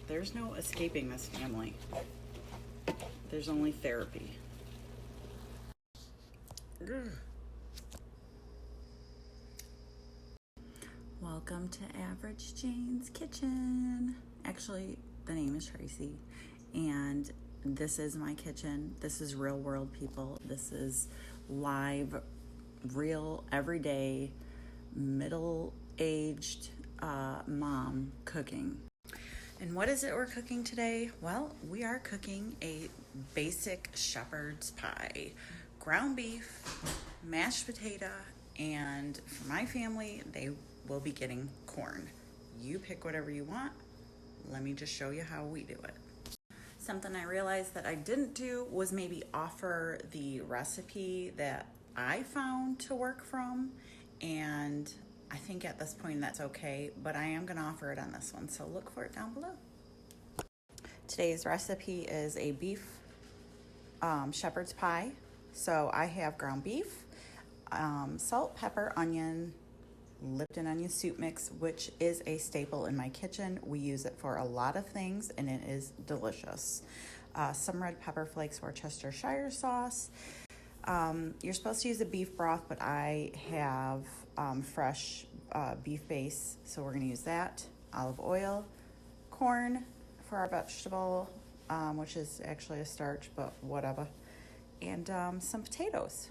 There's no escaping this family. There's only therapy. Ugh. Welcome to Average Jane's Kitchen. Actually, the name is Tracy, and this is my kitchen. This is real world people. This is live, real, everyday, middle-aged mom cooking. And what is it we're cooking today? Well, we are cooking a basic shepherd's pie. Ground beef, mashed potato, and for my family, they will be getting corn. You pick whatever you want. Let me just show you how we do it. Something I realized that I didn't do was maybe offer the recipe that I found to work from, and I think at this point that's okay, but I am gonna offer it on this one, so look for it down below. Today's recipe is a beef shepherd's pie. So I have ground beef, salt, pepper, onion, Lipton onion soup mix, which is a staple in my kitchen. We use it for a lot of things, and it is delicious. Some red pepper flakes or Worcestershire sauce. You're supposed to use a beef broth, but I have fresh beef base, so we're gonna use that. Olive oil, corn for our vegetable, which is actually a starch, but whatever. And some potatoes.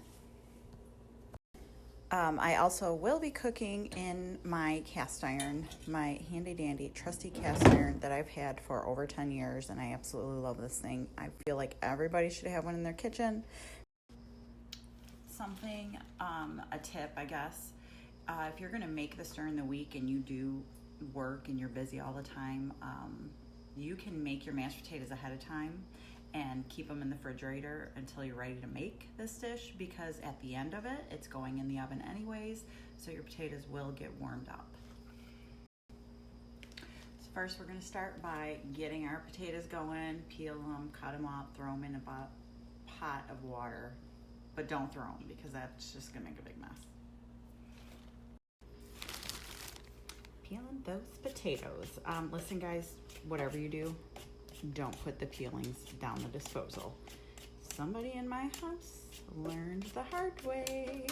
I also will be cooking in my cast iron, my handy dandy trusty cast iron that I've had for over 10 years, and I absolutely love this thing. I feel like everybody should have one in their kitchen. Something, a tip, I guess, if you're gonna make this during the week and you do work and you're busy all the time, you can make your mashed potatoes ahead of time and keep them in the refrigerator until you're ready to make this dish, because at the end of it, it's going in the oven anyways, so your potatoes will get warmed up. So first we're gonna start by getting our potatoes going, peel them, cut them up, throw them in a pot of water, but don't throw them because that's just gonna make a big mess. Peeling those potatoes. Listen guys, whatever you do, don't put the peelings down the disposal. Somebody in my house learned the hard way.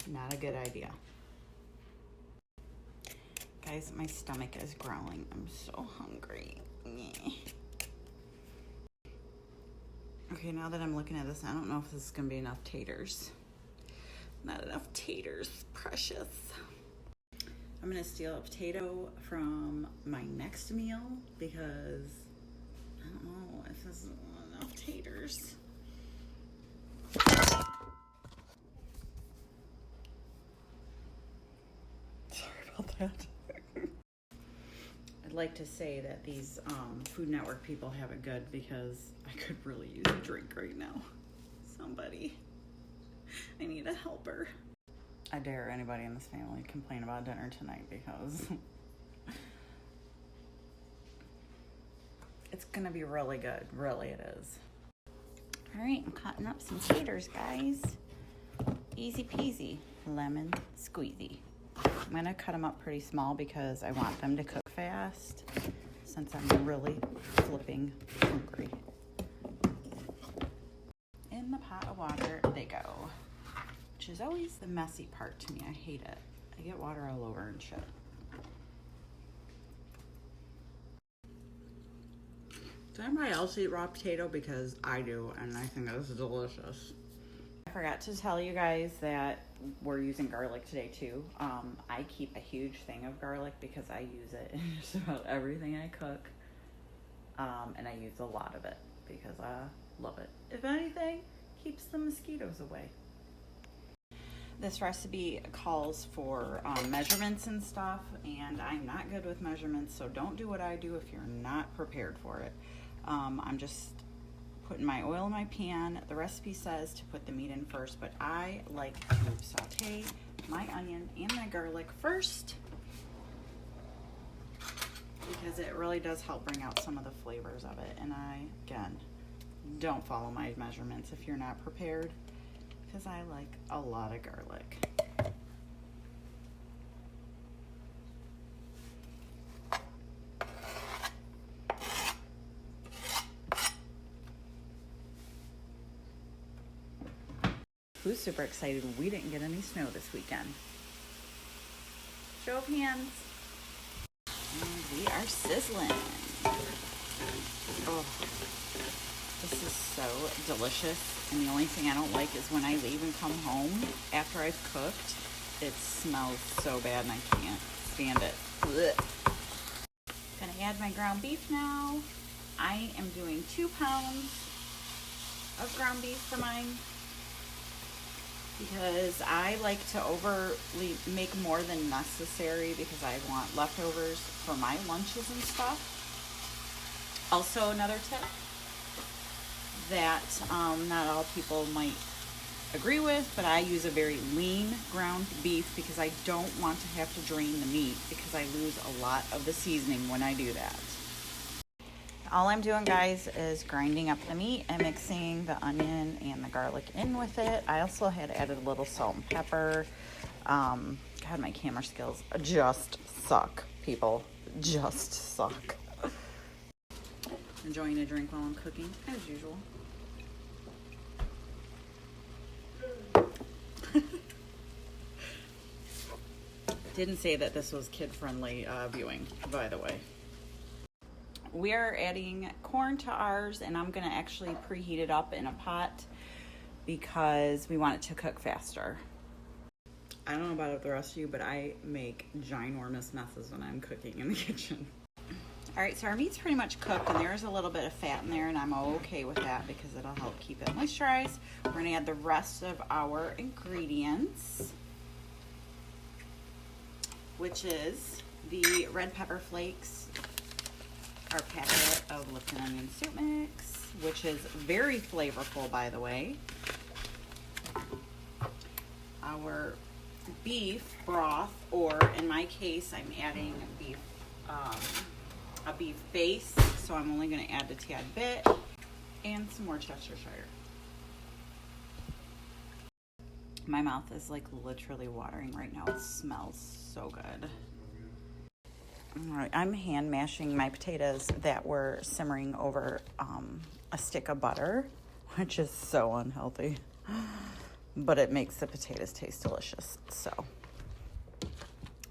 Not a good idea. Guys, my stomach is growling. I'm so hungry. Okay, now that I'm looking at this, I don't know if this is gonna be enough taters. Not enough taters, precious. I'm gonna steal a potato from my next meal because I don't know if this is enough taters. Sorry about that. I'd like to say that these Food Network people have it good because I could really use a drink right now. Somebody. I need a helper. I dare anybody in this family complain about dinner tonight because it's gonna be really good. Really it is. All right, I'm cutting up some taters, guys. Easy peasy, lemon squeezy. I'm gonna cut them up pretty small because I want them to cook fast since I'm really flipping hungry. In the pot of water they go, which is always the messy part to me. I hate it. I get water all over and shit. Does anybody else eat raw potato? Because I do, and I think this is delicious. I forgot to tell you guys that we're using garlic today too. I keep a huge thing of garlic because I use it in just about everything I cook. And I use a lot of it because I love it. If anything, keeps the mosquitoes away. This recipe calls for measurements and stuff, and I'm not good with measurements, so don't do what I do if you're not prepared for it. I'm just putting my oil in my pan. The recipe says to put the meat in first, but I like to saute my onion and my garlic first because it really does help bring out some of the flavors of it. And I, again, don't follow my measurements if you're not prepared because I like a lot of garlic. Who's super excited we didn't get any snow this weekend? Show of hands. And we are sizzling. Oh, this is so delicious. And the only thing I don't like is when I leave and come home after I've cooked, it smells so bad and I can't stand it. Blech. Gonna add my ground beef now. I am doing 2 pounds of ground beef for mine because I like to overly make more than necessary because I want leftovers for my lunches and stuff. Also, another tip that not all people might agree with, but I use a very lean ground beef because I don't want to have to drain the meat because I lose a lot of the seasoning when I do that. All I'm doing, guys, is grinding up the meat and mixing the onion and the garlic in with it. I also had added a little salt and pepper. God, my camera skills just suck, people. Just suck. Enjoying a drink while I'm cooking, as usual. Didn't say that this was kid-friendly viewing, by the way. We are adding corn to ours, and I'm going to actually preheat it up in a pot because we want it to cook faster. I don't know about the rest of you, but I make ginormous messes when I'm cooking in the kitchen. All right, so our meat's pretty much cooked, and there's a little bit of fat in there, and I'm okay with that because it'll help keep it moisturized. We're going to add the rest of our ingredients, which is the red pepper flakes, our packet of Lipton onion soup mix, which is very flavorful, by the way. Our beef broth, or in my case, I'm adding beef, a beef base, so I'm only going to add a tad bit, and some more Cheshire. My mouth is like literally watering right now. It smells so good. All right, I'm hand mashing my potatoes that were simmering over a stick of butter, which is so unhealthy, but it makes the potatoes taste delicious. So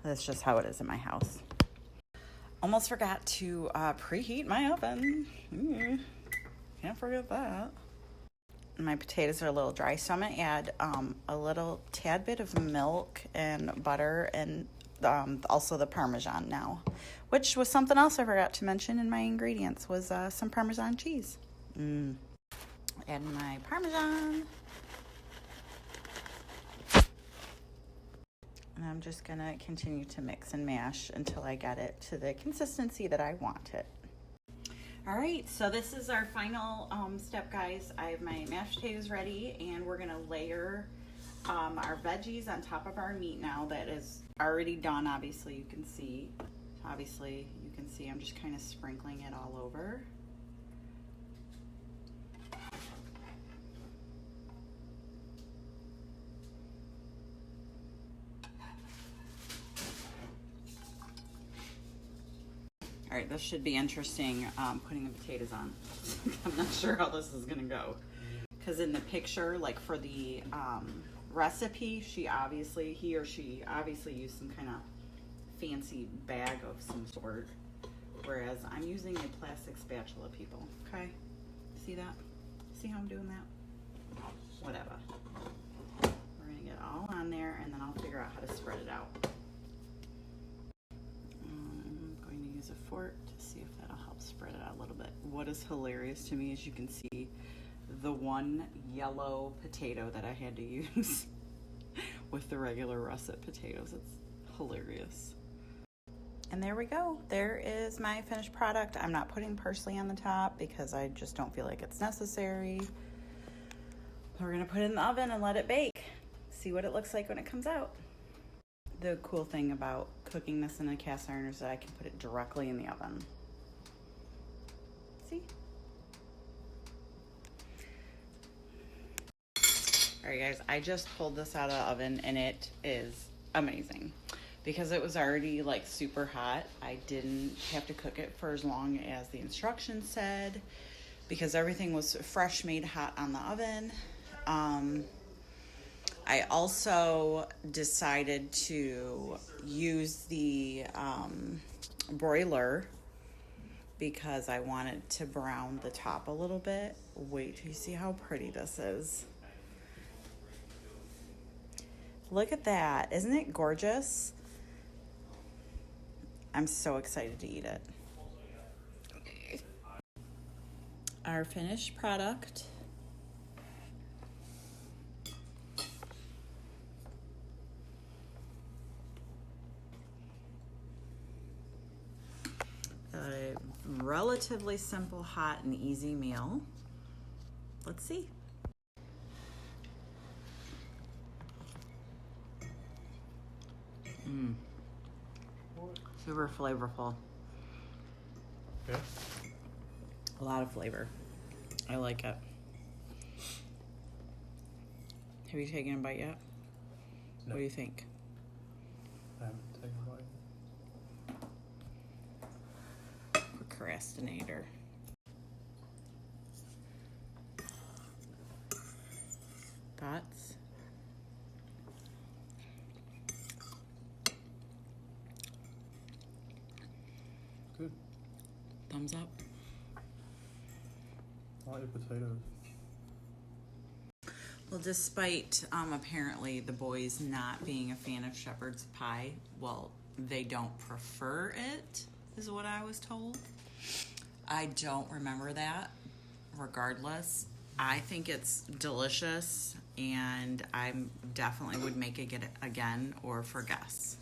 that's just how it is in my house. Almost forgot to preheat my oven. Can't forget that. My potatoes are a little dry, so I'm going to add a little tad bit of milk and butter and also the Parmesan now, which was something else I forgot to mention in my ingredients was some Parmesan cheese. Adding my Parmesan. And I'm just going to continue to mix and mash until I get it to the consistency that I want it. All right, so this is our final step, guys. I have my mashed potatoes ready, and we're going to layer our veggies on top of our meat now that is already done. Obviously you can see I'm just kind of sprinkling it all over. All right, this should be interesting putting the potatoes on. I'm not sure how this is gonna go because in the picture, like for the recipe, he or she obviously used some kind of fancy bag of some sort, whereas I'm using a plastic spatula, people. Okay, see that? See how I'm doing that? Whatever. We're gonna get all on there, and then I'll figure out how to spread it out. I'm going to use a fork to see if that'll help spread it out a little bit. What is hilarious to me is you can see the one yellow potato that I had to use with the regular russet potatoes. It's hilarious. And there we go. There is my finished product. I'm not putting parsley on the top because I just don't feel like it's necessary. We're gonna put it in the oven and let it bake. See what it looks like when it comes out. The cool thing about cooking this in a cast iron is that I can put it directly in the oven. See? All right, guys, I just pulled this out of the oven and it is amazing. Because it was already like super hot, I didn't have to cook it for as long as the instructions said because everything was fresh made hot on the oven. I also decided to use the broiler because I wanted to brown the top a little bit. Wait till you see how pretty this is. Look at that. Isn't it gorgeous? I'm so excited to eat it. Our finished product. A relatively simple, hot, and easy meal. Let's see. Super flavorful. Yeah. A lot of flavor. I like it. Have you taken a bite yet? No. What do you think? I haven't taken a bite. Procrastinator. Thoughts? Good. Thumbs up. I like the potatoes. Well, despite apparently the boys not being a fan of shepherd's pie, well, they don't prefer it, is what I was told. I don't remember that. Regardless, I think it's delicious, and I definitely would make it again or for guests.